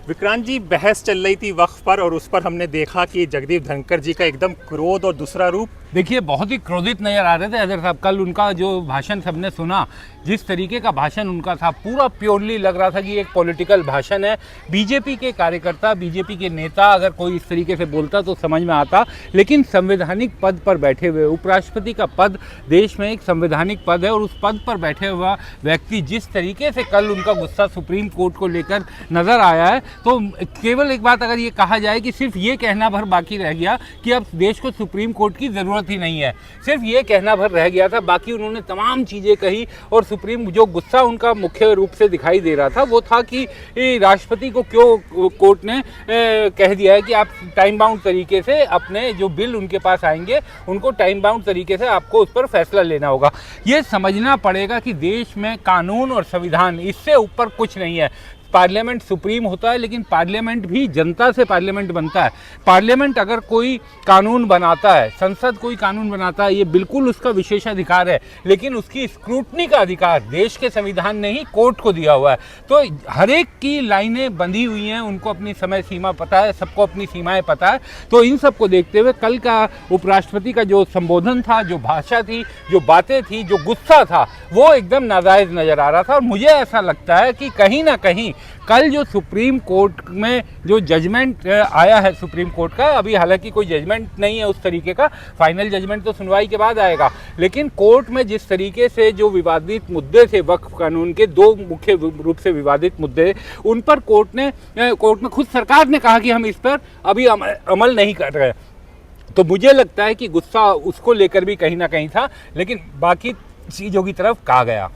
विक्रांत जी, बहस चल रही थी वक्फ पर और उस पर हमने देखा कि जगदीप धनखड़ जी का एकदम क्रोध और दूसरा रूप। देखिए, बहुत ही क्रोधित नजर आ रहे थे अजहर साहब। कल उनका जो भाषण सबने सुना, जिस तरीके का भाषण उनका था, पूरा प्योरली लग रहा था कि एक पॉलिटिकल भाषण है। बीजेपी के कार्यकर्ता, बीजेपी के नेता अगर कोई इस तरीके से बोलता तो समझ में आता, लेकिन संवैधानिक पद पर बैठे हुए, उपराष्ट्रपति का पद देश में एक संवैधानिक पद है, और उस पद पर बैठे हुआ व्यक्ति जिस तरीके से कल उनका गुस्सा सुप्रीम कोर्ट को लेकर नजर आया है, तो केवल एक बात अगर ये कहा जाए कि सिर्फ ये कहना भर बाकी रह गया कि अब देश को सुप्रीम कोर्ट की ज़रूरत ही नहीं है, सिर्फ ये कहना भर रह गया था। बाकी उन्होंने तमाम चीज़ें कही, और सुप्रीम जो गुस्सा उनका मुख्य रूप से दिखाई दे रहा था वो था कि राष्ट्रपति को क्यों कोर्ट ने कह दिया है कि आप टाइम बाउंड तरीके से अपने जो बिल उनके पास आएंगे उनको टाइम बाउंड तरीके से आपको उस पर फैसला लेना होगा। ये समझना पड़ेगा कि देश में कानून और संविधान, इससे ऊपर कुछ नहीं है। पार्लियामेंट सुप्रीम होता है, लेकिन पार्लियामेंट भी जनता से पार्लियामेंट बनता है। पार्लियामेंट अगर कोई कानून बनाता है, संसद कोई कानून बनाता है, ये बिल्कुल उसका विशेषाधिकार है, लेकिन उसकी स्क्रूटनी का अधिकार देश के संविधान ने ही कोर्ट को दिया हुआ है। तो हर एक की लाइनें बंधी हुई हैं, उनको अपनी समय सीमा पता है, सबको अपनी सीमाएं पता है। तो इन सब को देखते हुए कल का उपराष्ट्रपति का जो संबोधन था, जो भाषा थी, जो बातें थी, जो गुस्सा था, वो एकदम नाजायज नजर आ रहा था। और मुझे ऐसा लगता है कि कहीं ना कहीं कल जो सुप्रीम कोर्ट में जो जजमेंट आया है सुप्रीम कोर्ट का, अभी हालांकि कोई जजमेंट नहीं है उस तरीके का, फाइनल जजमेंट तो सुनवाई के बाद आएगा, लेकिन कोर्ट में जिस तरीके से जो विवादित मुद्दे थे, वक्फ कानून के दो मुख्य रूप से विवादित मुद्दे, उन पर कोर्ट में खुद सरकार ने कहा कि हम इस पर अभी अमल नहीं कर रहे। तो मुझे लगता है कि गुस्सा उसको लेकर भी कहीं ना कहीं था, लेकिन बाकी चीज़ों की तरफ कहा गया।